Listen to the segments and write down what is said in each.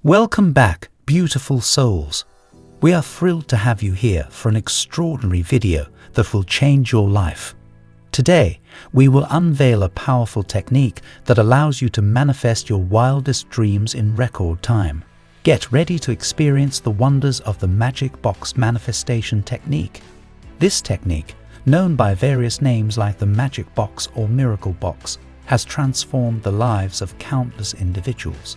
Welcome back, beautiful souls. We are thrilled to have you here for an extraordinary video that will change your life. Today, we will unveil a powerful technique that allows you to manifest your wildest dreams in record time. Get ready to experience the wonders of the magic box manifestation technique. This technique, known by various names like the magic box or miracle box, has transformed the lives of countless individuals.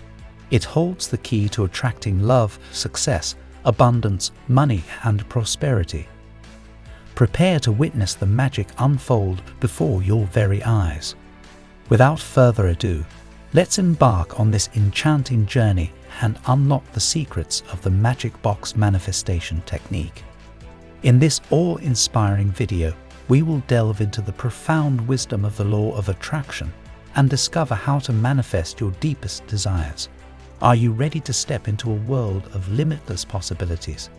It holds the key to attracting love, success, abundance, money, and prosperity. Prepare to witness the magic unfold before your very eyes. Without further ado, let's embark on this enchanting journey and unlock the secrets of the magic box manifestation technique. In this awe-inspiring video, we will delve into the profound wisdom of the law of attraction and discover how to manifest your deepest desires. Are you ready to step into a world of limitless possibilities?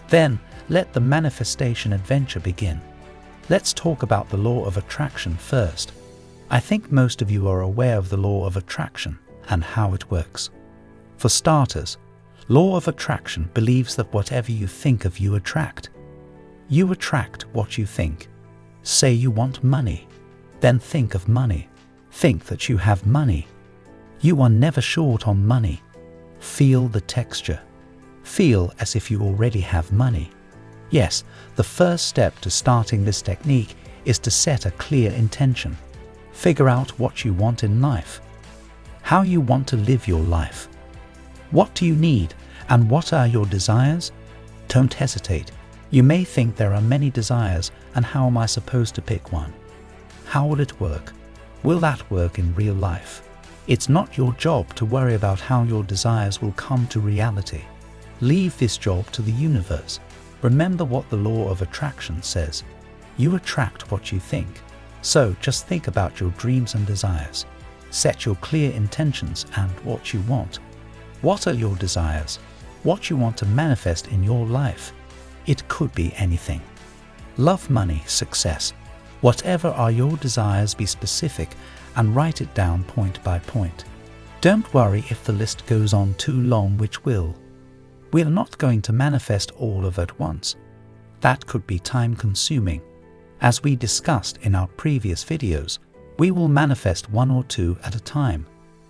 Then, let the manifestation adventure begin. Let's talk about the law of attraction first. I think most of you are aware of the law of attraction and how it works. For starters, law of attraction believes that whatever you think of, you attract. You attract what you think. Say you want money, then think of money. Think that you have money. You are never short on money. Feel the texture. Feel as if you already have money. Yes, the first step to starting this technique is to set a clear intention. Figure out what you want in life, how you want to live your life. What do you need and what are your desires? Don't hesitate. You may think there are many desires, and how am I supposed to pick one? How will it work? Will that work in real life? It's not your job to worry about how your desires will come to reality. Leave this job to the universe. Remember what the law of attraction says. You attract what you think. So just think about your dreams and desires. Set your clear intentions and what you want. What are your desires? What you want to manifest in your life? It could be anything. Love, money, success. Whatever are your desires, be specific and write it down point by point. Don't worry if the list goes on too long, which will. We are not going to manifest all of it at once. That could be time-consuming. As we discussed in our previous videos, we will manifest one or two at a time,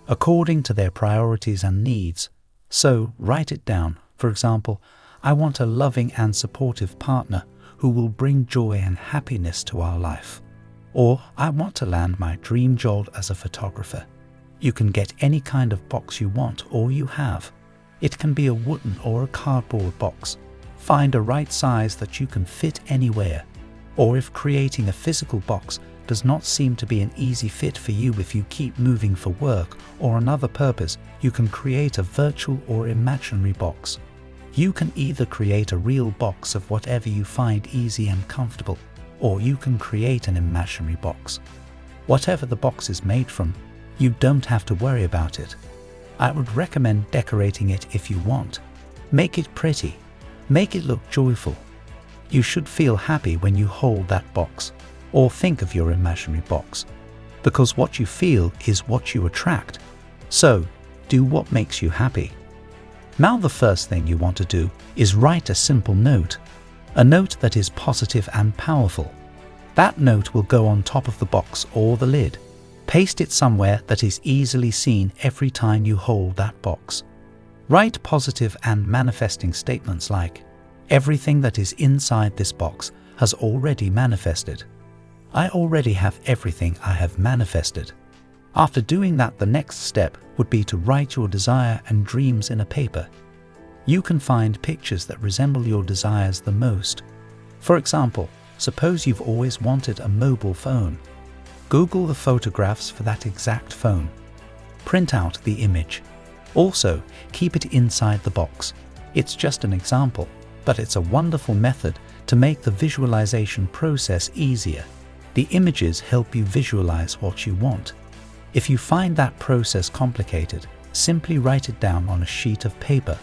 according to their priorities and needs. So write it down. For example, I want a loving and supportive partner who will bring joy and happiness to our life. Or I want to land my dream job as a photographer. You can get any kind of box you want or you have. It can be a wooden or a cardboard box. Find a right size that you can fit anywhere. Or if creating a physical box does not seem to be an easy fit for you, if you keep moving for work or another purpose, you can create a virtual or imaginary box. You can either create a real box of whatever you find easy and comfortable, or you can create an imaginary box. Whatever the box is made from, you don't have to worry about it. I would recommend decorating it if you want. Make it pretty. Make it look joyful. You should feel happy when you hold that box, or think of your imaginary box, because what you feel is what you attract. So, do what makes you happy. Now the first thing you want to do is write a simple note, a note that is positive and powerful. That note will go on top of the box or the lid. Paste it somewhere that is easily seen every time you hold that box. Write positive and manifesting statements like, everything that is inside this box has already manifested. I already have everything I have manifested. After doing that, the next step would be to write your desire and dreams in a paper. You can find pictures that resemble your desires the most. For example, suppose you've always wanted a mobile phone. Google the photographs for that exact phone. Print out the image. Also, keep it inside the box. It's just an example, but it's a wonderful method to make the visualization process easier. The images help you visualize what you want. If you find that process complicated, simply write it down on a sheet of paper.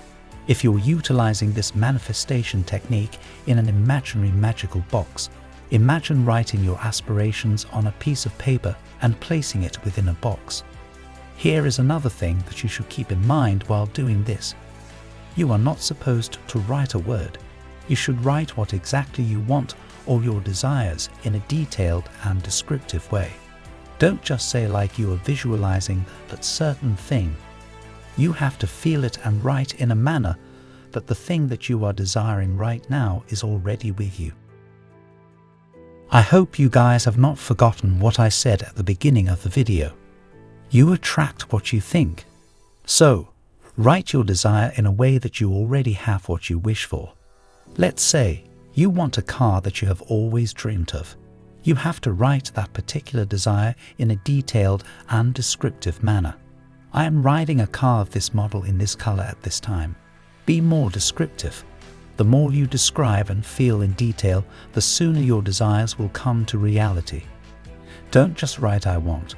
If you're utilizing this manifestation technique in an imaginary magical box, imagine writing your aspirations on a piece of paper and placing it within a box. Here is another thing that you should keep in mind while doing this. You are not supposed to write a word. You should write what exactly you want or your desires in a detailed and descriptive way. Don't just say like you are visualizing that certain thing. You have to feel it and write in a manner that the thing that you are desiring right now is already with you. I hope you guys have not forgotten what I said at the beginning of the video. You attract what you think. So, write your desire in a way that you already have what you wish for. Let's say you want a car that you have always dreamed of. You have to write that particular desire in a detailed and descriptive manner. I am riding a car of this model in this color at this time. Be more descriptive. The more you describe and feel in detail, the sooner your desires will come to reality. Don't just write I want.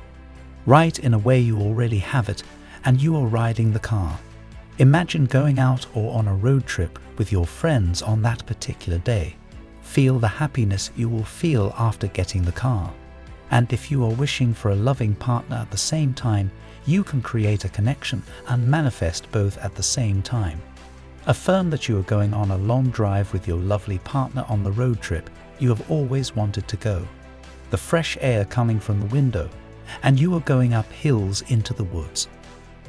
Write in a way you already have it and you are riding the car. Imagine going out or on a road trip with your friends on that particular day. Feel the happiness you will feel after getting the car. And if you are wishing for a loving partner at the same time, you can create a connection and manifest both at the same time. Affirm that you are going on a long drive with your lovely partner on the road trip you have always wanted to go. The fresh air coming from the window, and you are going up hills into the woods.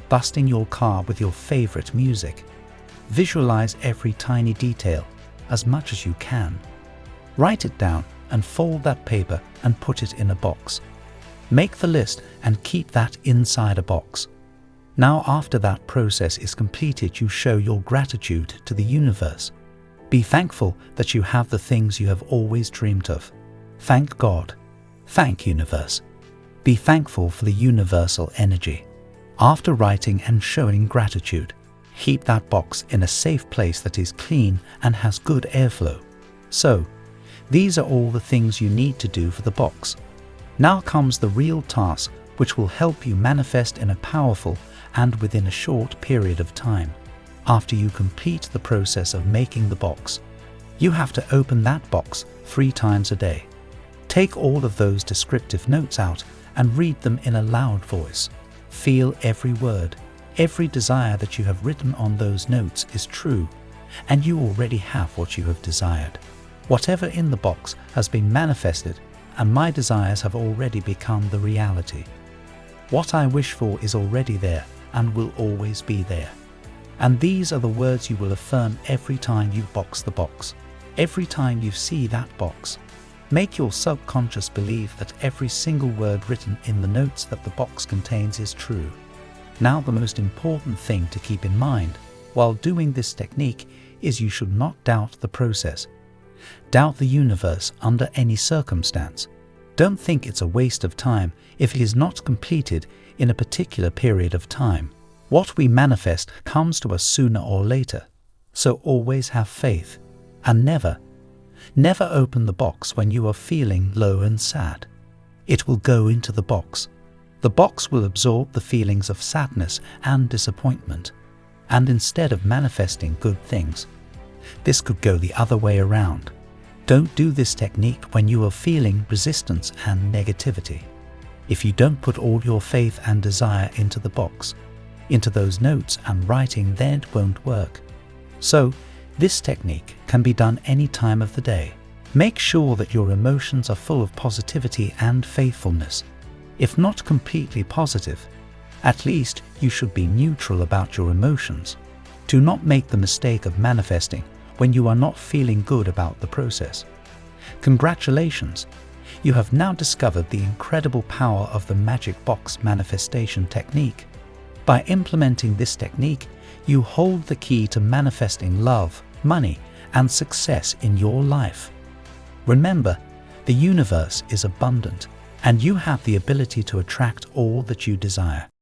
Busting your car with your favorite music. Visualize every tiny detail as much as you can. Write it down and fold that paper and put it in a box. Make the list and keep that inside a box. Now after that process is completed, you show your gratitude to the universe. Be thankful that you have the things you have always dreamed of. Thank God. Thank universe. Be thankful for the universal energy. After writing and showing gratitude, keep that box in a safe place that is clean and has good airflow. So, these are all the things you need to do for the box. Now comes the real task, which will help you manifest in a powerful and within a short period of time. After you complete the process of making the box, you have to open that box 3 times a day. Take all of those descriptive notes out and read them in a loud voice. Feel every word. Every desire that you have written on those notes is true, and you already have what you have desired. Whatever in the box has been manifested, and my desires have already become the reality. What I wish for is already there and will always be there. And these are the words you will affirm every time you box the box. Every time you see that box. Make your subconscious believe that every single word written in the notes that the box contains is true. Now the most important thing to keep in mind while doing this technique is you should not doubt the process. Doubt the universe under any circumstance. Don't think it's a waste of time if it is not completed in a particular period of time. What we manifest comes to us sooner or later. So always have faith. And never open the box when you are feeling low and sad. It will go into the box. The box will absorb the feelings of sadness and disappointment. And instead of manifesting good things, this could go the other way around. Don't do this technique when you are feeling resistance and negativity. If you don't put all your faith and desire into the box, into those notes and writing, then it won't work. So, this technique can be done any time of the day. Make sure that your emotions are full of positivity and faithfulness. If not completely positive, at least you should be neutral about your emotions. Do not make the mistake of manifesting when you are not feeling good about the process. Congratulations! You have now discovered the incredible power of the magic box manifestation technique. By implementing this technique, you hold the key to manifesting love, money, and success in your life. Remember, the universe is abundant, and you have the ability to attract all that you desire.